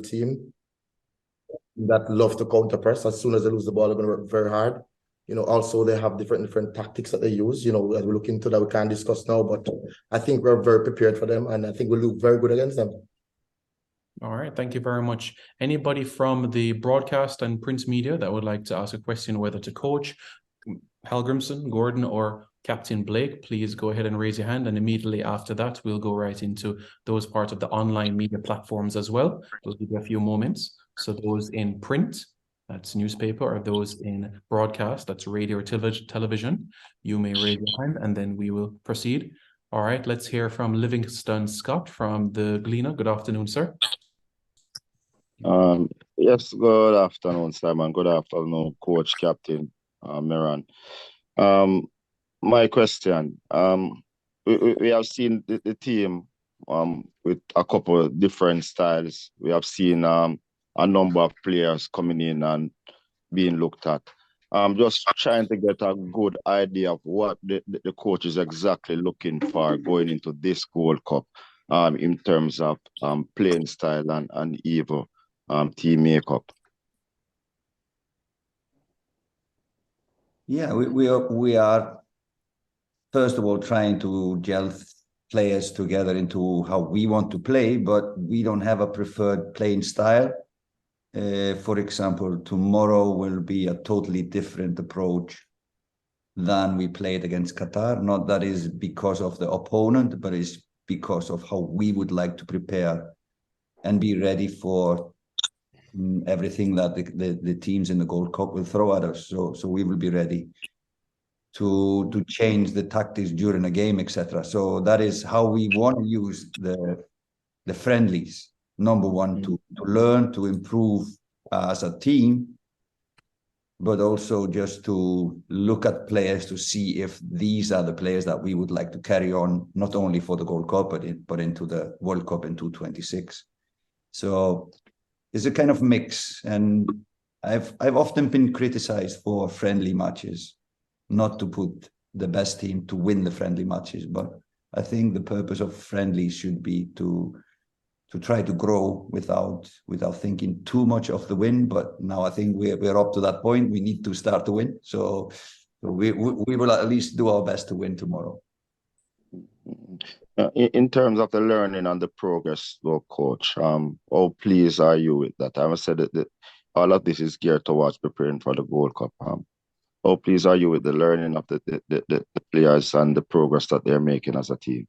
team that love to counter press. As soon as they lose the ball, they're going to work very hard. Also they have different tactics that they use. As we look into that, we can't discuss now, but I think we're very prepared for them, and I think we'll look very good against them. All right, thank you very much. Anybody from the broadcast and print media that would like to ask a question, whether to Coach Helgrimson, Gordon, or Captain Blake, please go ahead and raise your hand, and immediately after that, we'll go right into those parts of the online media platforms as well. We'll give you a few moments. So those in print, that's newspaper, or those in broadcast, that's radio or television, you may raise your hand, and then we will proceed. All right, let's hear from Livingston Scott from the Gleaner. Good afternoon, sir. Yes, good afternoon, Simon. Good afternoon, Coach, Captain Miran. My question, we have seen the team with a couple of different styles. We have seen a number of players coming in and being looked at. Just trying to get a good idea of what the coach is exactly looking for going into this Gold Cup in terms of playing style and even team makeup. Yeah, we are first of all trying to gel players together into how we want to play, but we don't have a preferred playing style. For example, tomorrow will be a totally different approach than we played against Qatar. Not that is because of the opponent, but it's because of how we would like to prepare and be ready for everything that the teams in the Gold Cup will throw at us. So we will be ready to change the tactics during a game, etc. So that is how we want to use the friendlies. Number one, to learn, to improve as a team, but also just to look at players to see if these are the players that we would like to carry on, not only for the Gold Cup, but into the World Cup in 2026. So it's a kind of mix, and I've often been criticized for friendly matches, not to put the best team to win the friendly matches, but I think the purpose of friendly should be to try to grow without thinking too much of the win. But now I think we're up to that point. We need to start to win, so we will at least do our best to win tomorrow. In terms of the learning and the progress, though, Coach, how pleased are you with that? I must say that all of this is geared towards preparing for the Gold Cup. How pleased are you with the learning of the players and the progress that they're making as a team?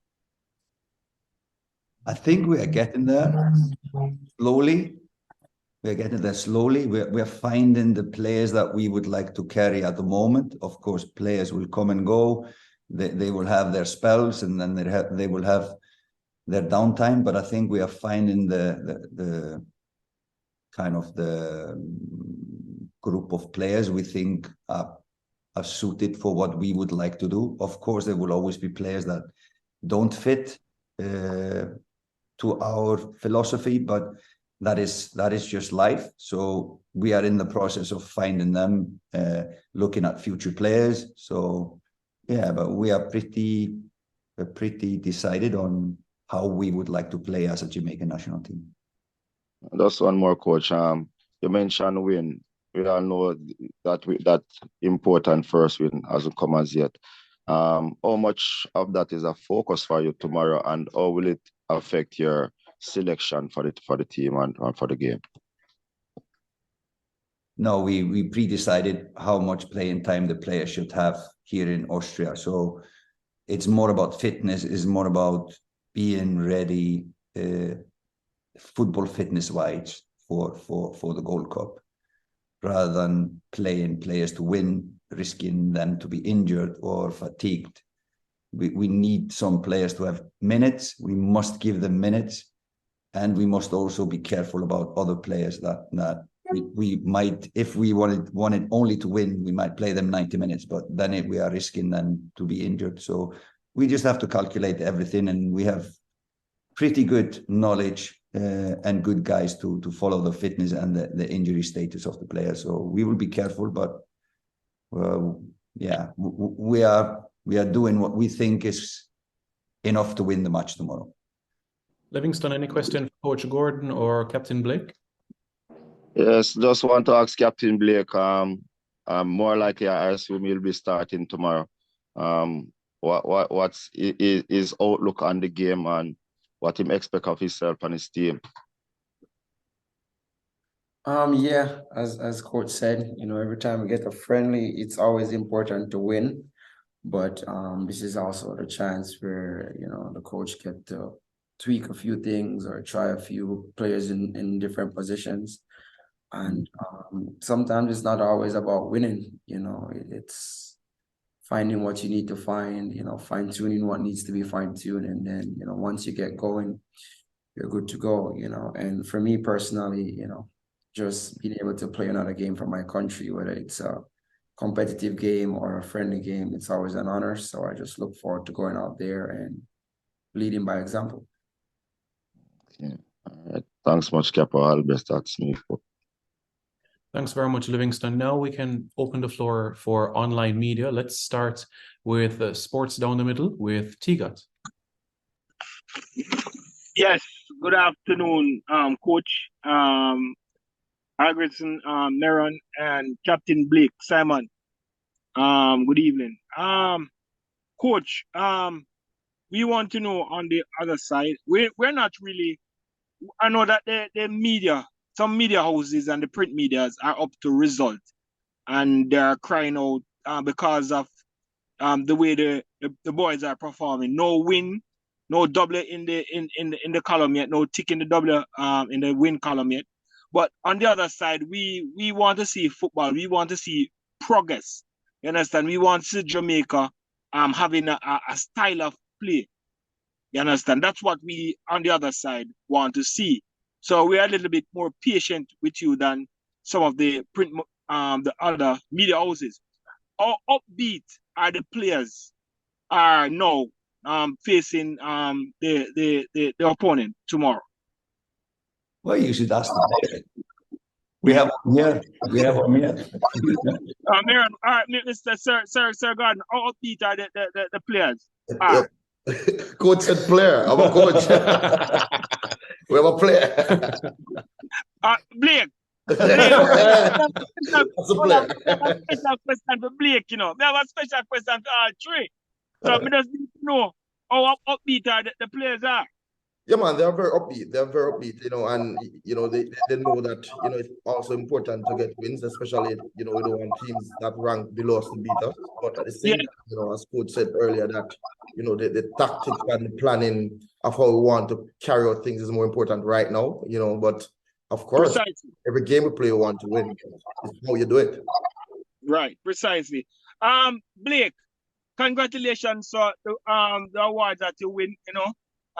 I think we are getting there slowly. We're getting there slowly. We're finding the players that we would like to carry at the moment. Of course, players will come and go. They will have their spells, and then they will have their downtime. But I think we are finding the kind of the group of players we think are suited for what we would like to do. Of course, there will always be players that don't fit to our philosophy, but that is just life. So we are in the process of finding them, looking at future players. So yeah, but we are pretty decided on how we would like to play as a Jamaican national team. Just one more, Coach. You mentioned win. We all know that important first win hasn't come as yet. How much of that is a focus for you tomorrow, and how will it affect your selection for the team and for the game? No, we pre-decided how much playing time the player should have here in Austria. So it's more about fitness, it's more about being ready, football fitness-wise for the Gold Cup, rather than playing players to win, risking them to be injured or fatigued. We need some players to have minutes. We must give them minutes, and we must also be careful about other players that we might, if we wanted only to win, we might play them 90 minutes, but then we are risking them to be injured. So we just have to calculate everything, and we have pretty good knowledge and good guys to follow the fitness and the injury status of the players. So we will be careful, but yeah, we are doing what we think is enough to win the match tomorrow. Livingston, any question for Coach Gordon or Captain Blake? Yes, just want to ask Captain Blake. More likely, I assume he'll be starting tomorrow. What's his outlook on the game and what him expect of himself and his team? Yeah, as coach said, every time we get a friendly, it's always important to win. But this is also the chance where, the coach get to tweak a few things or try a few players in different positions. And sometimes it's not always about winning, it's finding what you need to find, fine-tuning what needs to be fine-tuned. And then, once you get going, you're good to go, And for me personally, just being able to play another game for my country, whether it's a competitive game or a friendly game, it's always an honor. So I just look forward to going out there and leading by example. Yeah. All right. Thanks much, Capo. All the best. That's me. Thanks very much, Livingston. Now we can open the floor for online media. Let's start with Sports Down the Middle with Tigat. Yes, good afternoon, Coach Algerson, Meron, and Captain Blake, Simon. Good evening. Coach, we want to know on the other side, we're not really, I know that the media, some media houses and the print medias are up to result, and they're crying out because of the way the boys are performing. No win, no double in the column yet, no tick in the double in the win column yet. But on the other side, we want to see football. We want to see progress. You understand? We want to see Jamaica having a style of play. You understand? That's what we on the other side want to see. So we're a little bit more patient with you than some of the print the other media houses. How upbeat are the players are now facing the opponent tomorrow? Well, you should ask the player. We have one here. We have one here. Maron, all right, Mr. Sir Gordon, how upbeat are the players? Yeah. Coach said player. I'm a coach. We have a player. Blake. That's a player. I have a special question for Blake, We have a special question for all three. So we just need to know how upbeat are the players are. Yeah, man, they are very upbeat. They are very upbeat, and they know that it's also important to get wins, especially we don't want teams that rank below us to beat us. But at the same time, as coach said earlier, that the tactics and the planning of how we want to carry out things is more important right now. But of course, Precisely. every game we play, we want to win. It's how you do it. Right, precisely. Blake, congratulations on the awards that you win.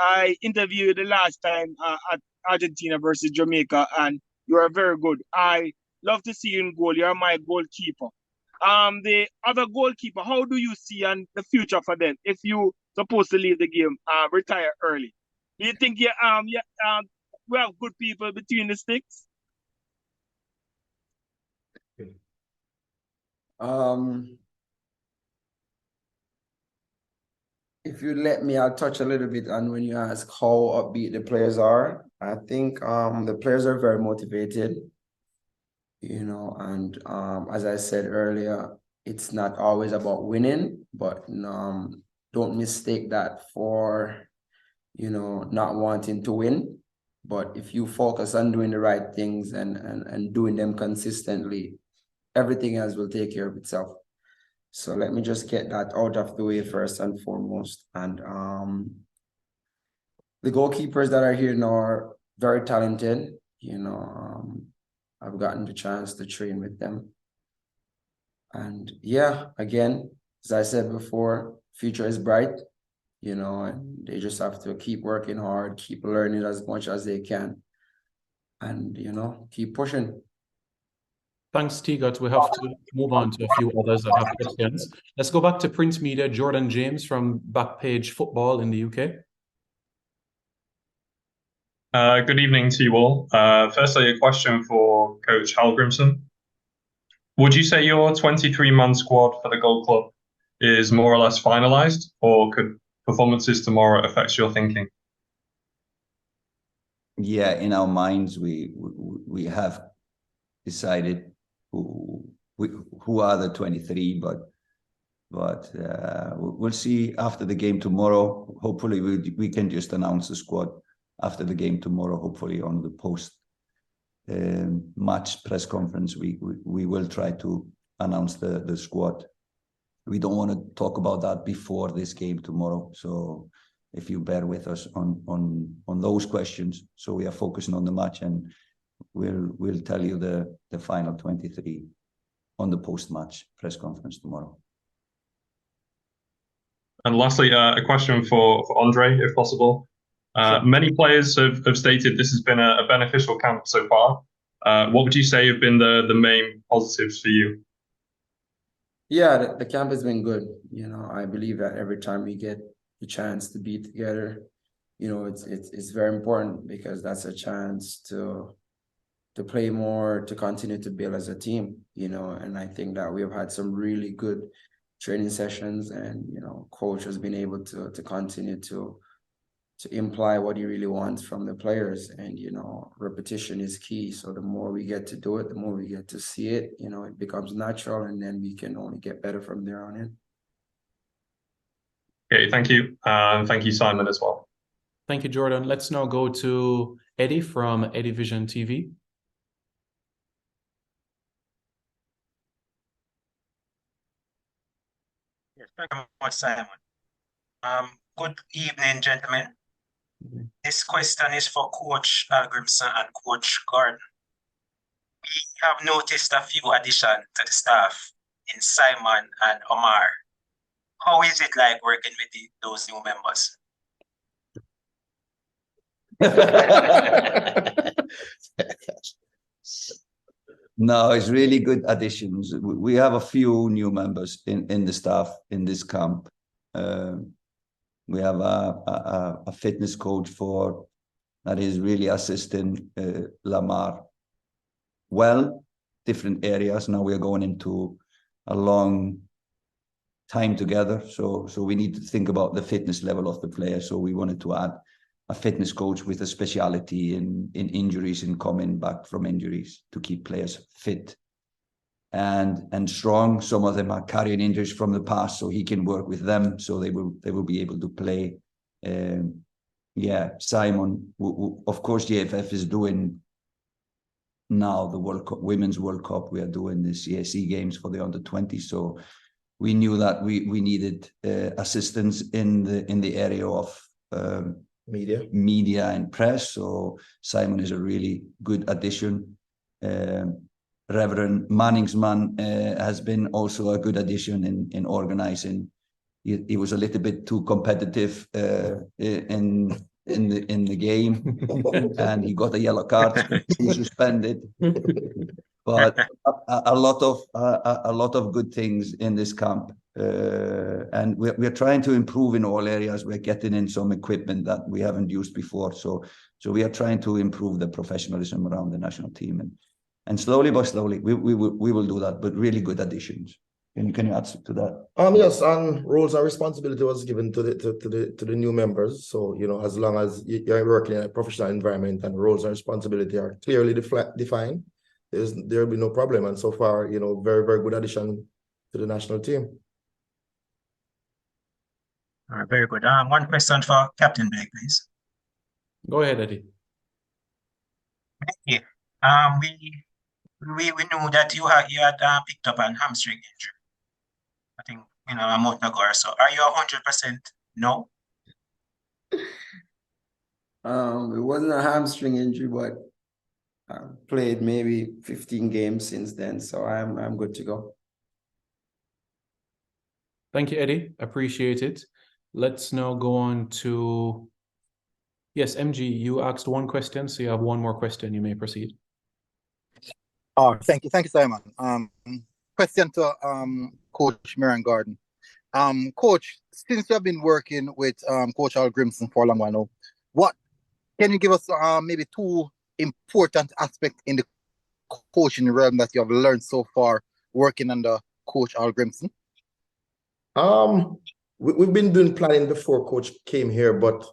I interviewed you the last time at Argentina versus Jamaica, and you are very good. I love to see you in goal. You're my goalkeeper. The other goalkeeper, how do you see the future for them if you supposed to leave the game, retire early? Do you think we have good people between the sticks? If you let me, I'll touch a little bit on when you ask how upbeat the players are. I think the players are very motivated, and as I said earlier, it's not always about winning, but don't mistake that for, not wanting to win. But if you focus on doing the right things and doing them consistently, everything else will take care of itself. So let me just get that out of the way first and foremost. And the goalkeepers that are here now are very talented. I've gotten the chance to train with them. And yeah, again, as I said before, future is bright, and they just have to keep working hard, keep learning as much as they can, and, keep pushing. Thanks, Tigat. We have to move on to a few others that have questions. Let's go back to print media. Jordan James from Backpage Football in the UK. Good evening to you all. Firstly, a question for Coach Hallgrimsson. Would you say your 23-man squad for the Gold Club is more or less finalised, or could performances tomorrow affect your thinking? yeah, in our minds, we have decided who are the 23, but we'll see after the game tomorrow. Hopefully, we can just announce the squad after the game tomorrow. Hopefully, on the post match press conference, we will try to announce the squad. We don't want to talk about that before this game tomorrow. So if you bear with us on those questions, so we are focusing on the match, and we'll tell you the final 23 on the post-match press conference tomorrow. And lastly, a question for Andre, if possible. Sure. Many players have stated this has been a beneficial camp so far. What would you say have been the main positives for you? Yeah, the camp has been good. I believe that every time we get the chance to be together, it's very important, because that's a chance to play more, to continue to build as a team, and I think that we have had some really good training sessions, and coach has been able to continue to imply what he really wants from the players, and repetition is key. So the more we get to do it, the more we get to see it, it becomes natural, and then we can only get better from there on in. Okay, thank you. Thank you, Simon, as well. Thank you, Jordan. Let's now go to Eddie from Eddie Vision TV. Yes, thank you very much, Simon. Good evening, gentlemen. This question is for Coach Hallgrimsson and Coach Gordon. We have noticed a few additions to the staff in Simon and Omar. How is it like working with those new members? No, it's really good additions. We have a few new members in the staff in this camp. We have a fitness coach that is really assisting Lamar well, different areas. Now we are going into a long time together, so we need to think about the fitness level of the player. So we wanted to add a fitness coach with a speciality in injuries and coming back from injuries to keep players fit and strong. Some of them are carrying injuries from the past, so he can work with them, so they will be able to play. Simon, of course, JFF is doing now the World Cup, Women's World Cup. We are doing the CSE games for the under-20, so we knew that we needed assistance in the area of media and press. So Simon is a really good addition. Reverend Manningsman has been also a good addition in organizing. He was a little bit too competitive in the game, and he got a yellow card. He was suspended. But a lot of good things in this camp, and we're trying to improve in all areas. We're getting in some equipment that we haven't used before, so we are trying to improve the professionalism around the national team, and slowly but slowly we will do that. But really good additions. Can you add to that? Yes, and roles and responsibility was given to the new members. So as long as you're working in a professional environment and roles and responsibility are clearly defined, there'll be no problem. And so far, very, very good addition to the national team. All right, very good. One question for Captain Blake, please. Go ahead, Eddie. Thank you. We knew that you had picked up an hamstring injury, I think a month ago or so. Are you 100% no? It wasn't a hamstring injury, but I played maybe 15 games since then, so I'm good to go. Thank you, Eddie. Appreciate it. Let's now go on to, yes, MG, you asked one question, so you have one more question. You may proceed. Oh, thank you, Simon. Question to Coach Miran Gordon. Coach, since you have been working with Coach Hallgrimsson for a long while now, what can you give us maybe two important aspects in the coaching realm that you have learned so far working under Coach Hallgrimsson? We've been doing planning before Coach came here, but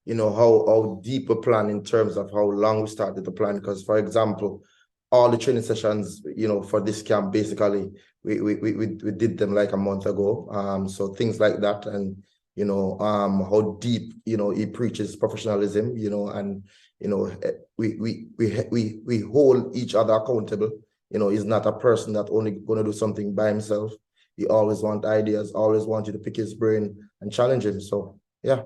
how deep we plan in terms of how long we started to plan. Because, for example, all the training sessions, for this camp, basically, we did them like a month ago. So things like that, and how deep he preaches professionalism, and we hold each other accountable. He's not a person that only gonna do something by himself. He always want ideas, always want you to pick his brain and challenge him. So yeah.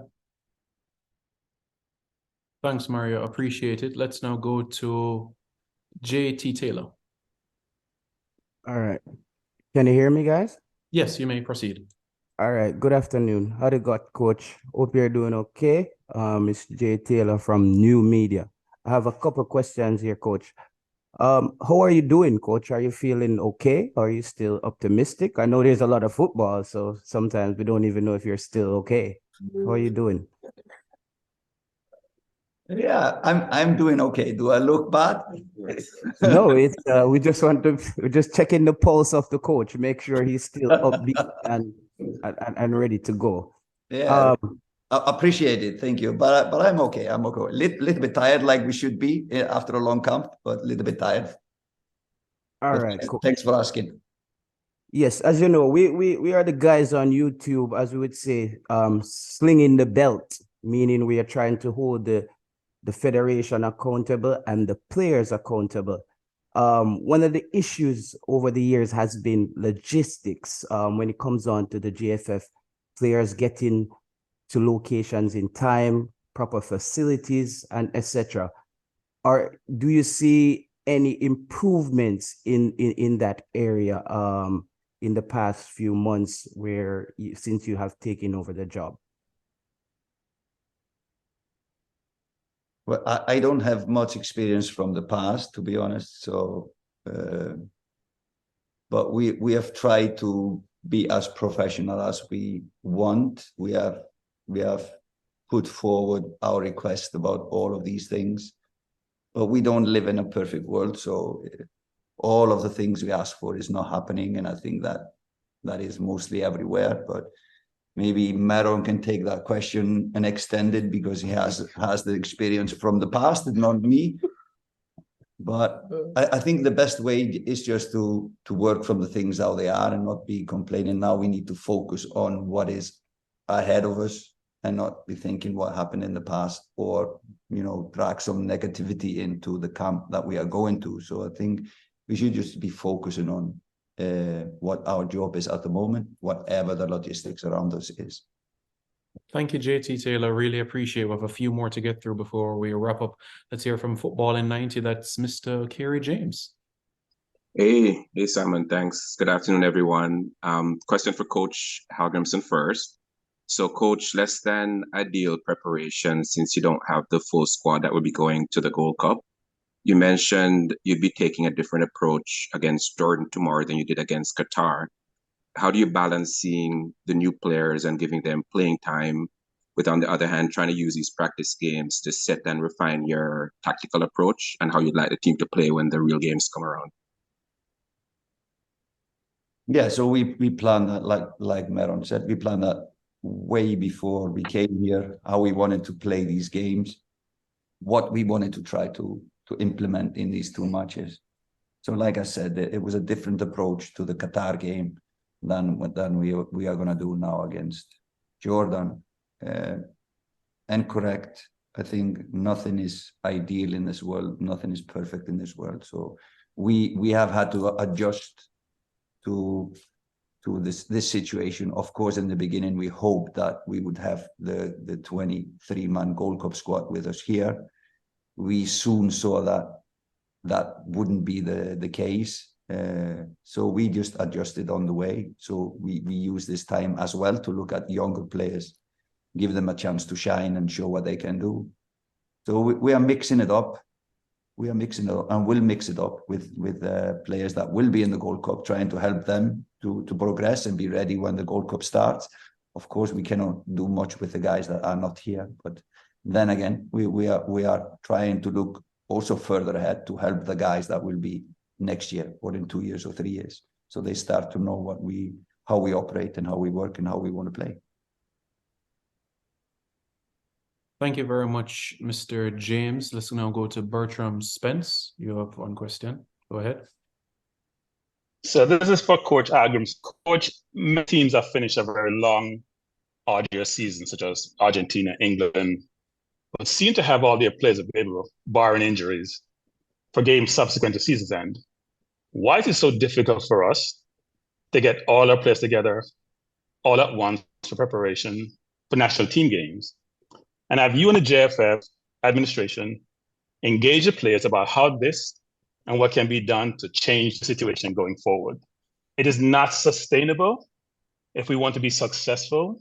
Thanks, Mario. Appreciate it. Let's now go to JT Taylor. All right. Can you hear me, guys? Yes, you may proceed. All right. Good afternoon. How do you got, Coach? Hope you're doing okay. It's Jay Taylor from New Media. I have a couple questions here, Coach. How are you doing, Coach? Are you feeling okay? Are you still optimistic? I know there's a lot of football, so sometimes we don't even know if you're still okay. How are you doing? Yeah, I'm doing okay. Do I look bad? No, it's we're just checking the pulse of the coach, make sure he's still upbeat and ready to go. Yeah, I appreciate it. Thank you. But I'm okay. I'm okay. Little bit tired, like we should be after a long camp, but a little bit tired. All right, cool. Thanks for asking. Yes, as you know, we are the guys on YouTube, as we would say, slinging the belt, meaning we are trying to hold the federation accountable and the players accountable. One of the issues over the years has been logistics when it comes on to the GFF, players getting to locations in time, proper facilities, and etc. Or do you see any improvements in that area in the past few months since you have taken over the job? Well, I don't have much experience from the past, to be honest. So, but we have tried to be as professional as we want. We have put forward our request about all of these things, but we don't live in a perfect world. So all of the things we ask for is not happening, and I think that is mostly everywhere. But maybe Maron can take that question and extend it because he has the experience from the past and not me. But I think the best way is just to work from the things how they are and not be complaining. Now we need to focus on what is ahead of us and not be thinking what happened in the past or, drag some negativity into the camp that we are going to. So I think we should just be focusing on what our job is at the moment, whatever the logistics around us is. Thank you, JT Taylor. Really appreciate it. We have a few more to get through before we wrap up. Let's hear from Football in 90. That's Mr. Kerry James. Hey, Simon. Thanks. Good afternoon, everyone. Question for Coach Hallgrimsson first. So, Coach, less than ideal preparation since you don't have the full squad that will be going to the Gold Cup. You mentioned you'd be taking a different approach against Jordan tomorrow than you did against Qatar. How do you balance seeing the new players and giving them playing time with, on the other hand, trying to use these practice games to set and refine your tactical approach and how you'd like the team to play when the real games come around? Yeah, so we planned that, like Maron said, we planned that way before we came here, how we wanted to play these games, what we wanted to try to implement in these two matches. So like I said, it was a different approach to the Qatar game than we are going to do now against Jordan. And correct, I think nothing is ideal in this world. Nothing is perfect in this world. So we have had to adjust to this situation. Of course, in the beginning, we hoped that we would have the 23-man Gold Cup squad with us here. We soon saw that wouldn't be the case. So we just adjusted on the way. So we use this time as well to look at younger players, give them a chance to shine and show what they can do. So we are mixing it up. We are mixing it up and we'll mix it up with players that will be in the Gold Cup, trying to help them to progress and be ready when the Gold Cup starts. Of course, we cannot do much with the guys that are not here, but then again, we are trying to look also further ahead to help the guys that will be next year or in 2 years or 3 years. So they start to know how we operate and how we work and how we want to play. Thank you very much, Mr. James. Let's now go to Bertram Spence. You have one question. Go ahead. So this is for Coach Agrams. Coach, many teams have finished a very long, arduous season, such as Argentina, England, but seem to have all their players available, barring injuries, for games subsequent to season's end. Why is it so difficult for us to get all our players together all at once for preparation for national team games? And have you and the JFF administration engaged the players about how this and what can be done to change the situation going forward? It is not sustainable if we want to be successful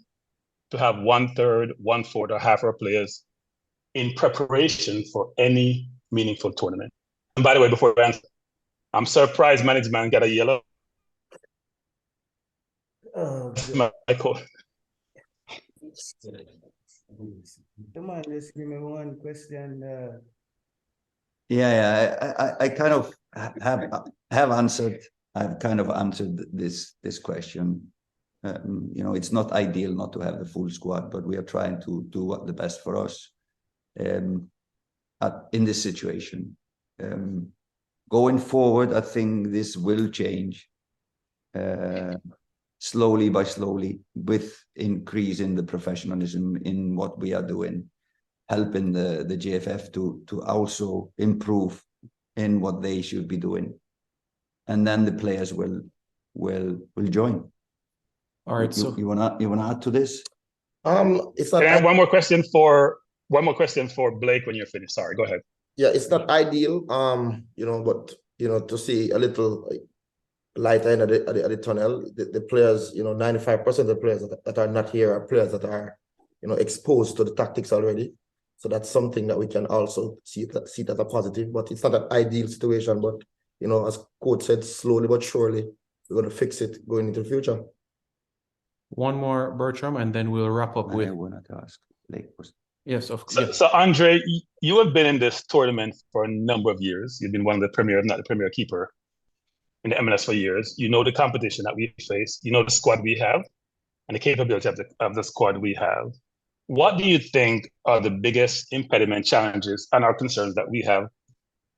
to have 1/3, 1/4, or half our players in preparation for any meaningful tournament. And by the way, before I answer, I'm surprised management got a yellow. Michael. Come on, just give me one question. I kind of have answered. I've kind of answered this question. It's not ideal not to have the full squad, but we are trying to do what the best for us in this situation. Going forward, I think this will change slowly by slowly, with increase in the professionalism in what we are doing, helping the JFF to also improve in what they should be doing, and then the players will join. All right. So you wanna add to this? It's not. Can I have one more question for Blake when you're finished? Sorry, go ahead. Yeah, it's not ideal. But to see a little light end at the tunnel. The players, 95% of the players that are not here are players that are, exposed to the tactics already. So that's something that we can also see that as a positive. But it's not an ideal situation. But as Coach said, slowly but surely we're going to fix it going into the future. One more, Bertram, and then we'll wrap up with. I wanted to ask Blake. Yes, of course. So Andre, you have been in this tournament for a number of years. You've been one of the premier, if not the premier keeper in the MLS for years. You know the competition that we face. You know the squad we have and the capability of the squad we have. What do you think are the biggest impediment, challenges, and our concerns that we have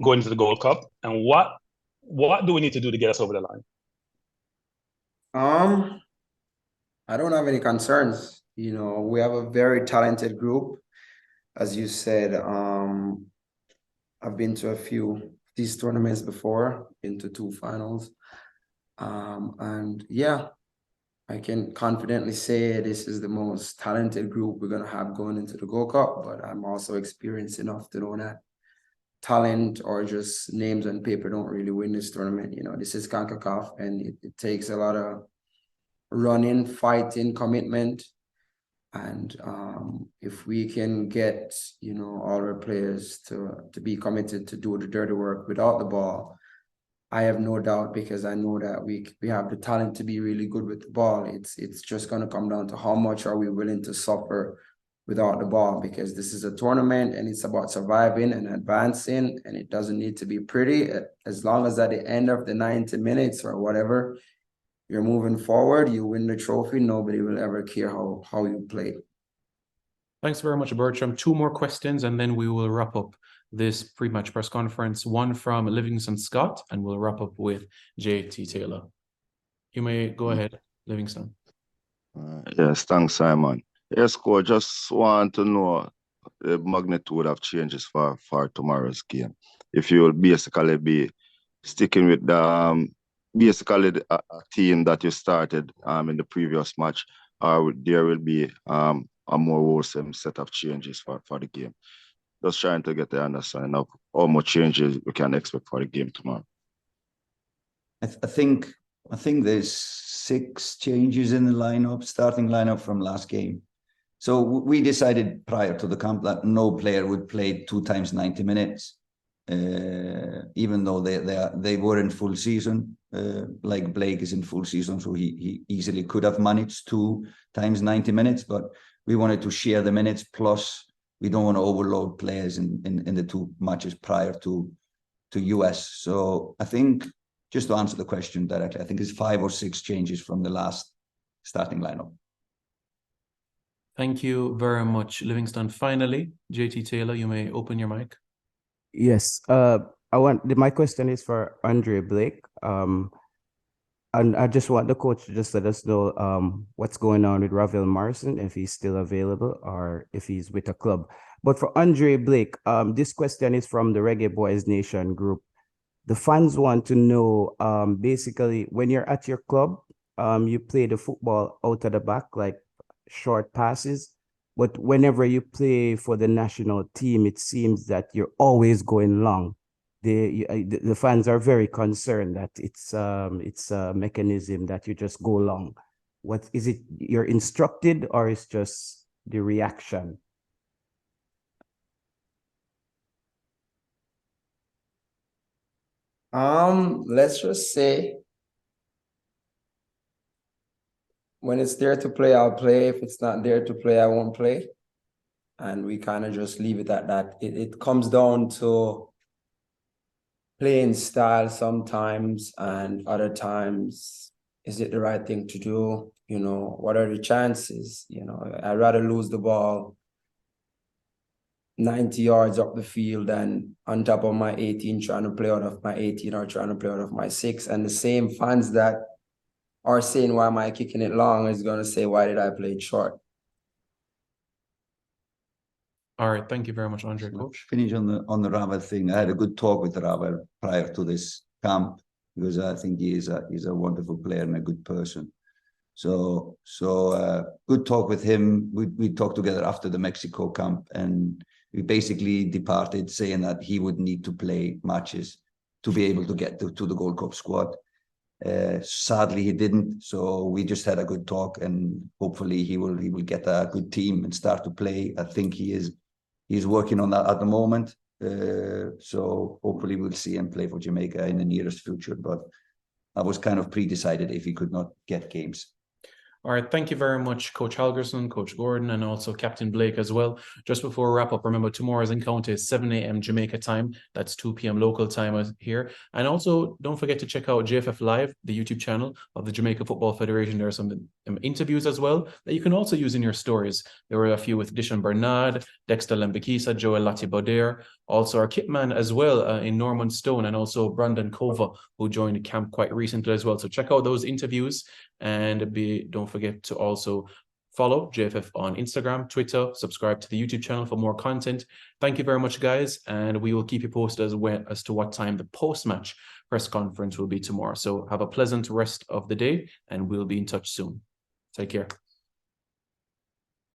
going into the Gold Cup? And what do we need to do to get us over the line? I don't have any concerns. We have a very talented group. As you said, I've been to a few of these tournaments before, been to 2 finals. And yeah, I can confidently say this is the most talented group we're going to have going into the Gold Cup, but I'm also experienced enough to know that talent or just names on paper don't really win this tournament. This is CONCACAF, and it takes a lot of running, fighting, commitment. And if we can get, all our players to be committed to do the dirty work without the ball, I have no doubt, because I know that we have the talent to be really good with the ball. It's just going to come down to how much are we willing to suffer without the ball, because this is a tournament and it's about surviving and advancing, and it doesn't need to be pretty. As long as at the end of the 90 minutes or whatever, you're moving forward, you win the trophy, nobody will ever care how you play. Thanks very much, Bertram. 2 more questions, and then we will wrap up this pre-match press conference. One from Livingston Scott, and we'll wrap up with JT Taylor. You may go ahead, Livingston. Yes, thanks, Simon. Yes, Coach, just want to know the magnitude of changes for tomorrow's game. If you will basically be sticking with the basically a team that you started in the previous match, or there will be a more wholesome set of changes for the game. Just trying to get the understanding of how much changes we can expect for the game tomorrow. I think there's 6 changes in the starting lineup from last game. So we decided prior to the camp that no player would play 2 times 90 minutes, even though they were in full season. Like Blake is in full season, so he easily could have managed 2 times 90 minutes, but we wanted to share the minutes, plus we don't want to overload players in the 2 matches prior to US. So I think, just to answer the question directly, I think it's 5 or 6 changes from the last starting lineup. Thank you very much, Livingston. Finally, JT Taylor, you may open your mic. Yes. My question is for Andre Blake. And I just want the coach to just let us know what's going on with Ravel Morrison, if he's still available or if he's with a club. But for Andre Blake, this question is from the Reggae Boys Nation group. The fans want to know, basically, when you're at your club, you play the football out of the back, like short passes. But whenever you play for the national team, it seems that you're always going long. The fans are very concerned that it's a mechanism that you just go long. What is it? You're instructed, or it's just the reaction? Let's just say when it's there to play, I'll play. If it's not there to play, I won't play. And we kind of just leave it at that. It comes down to playing style sometimes, and other times, is it the right thing to do? You know, what are the chances? You know, I'd rather lose the ball 90 yards up the field than on top of my 18 trying to play out of my 18 or trying to play out of my 6. And the same fans that are saying, why am I kicking it long, is going to say, why did I play it short? All right, thank you very much, Andre. Coach. Finish on the Ravel thing. I had a good talk with Ravel prior to this camp, because I think he's a wonderful player and a good person. So good talk with him. We talked together after the Mexico camp, and we basically departed saying that he would need to play matches to be able to get to the Gold Cup squad. Sadly, he didn't. So we just had a good talk, and hopefully he will get a good team and start to play. I think he's working on that at the moment. So hopefully we'll see him play for Jamaica in the nearest future. But I was kind of pre-decided if he could not get games. All right, thank you very much, Coach Halgerson, Coach Gordon, and also Captain Blake as well. Just before we wrap up, remember tomorrow's encounter is 7 a.m. Jamaica time. That's 2 p.m. local time here. And also, don't forget to check out JFF Live, the YouTube channel of the Jamaica Football Federation. There are some interviews as well that you can also use in your stories. There were a few with Dishon Bernard, Dexter Lembekisa, Joel Latibodair, also our kitman as well in Norman Stone, and also Brandon Kova, who joined the camp quite recently as well. So check out those interviews, and don't forget to also follow JFF on Instagram, Twitter, subscribe to the YouTube channel for more content. Thank you very much, guys, and we will keep you posted as to what time the post-match press conference will be tomorrow. So have a pleasant rest of the day, and we'll be in touch soon. Take care.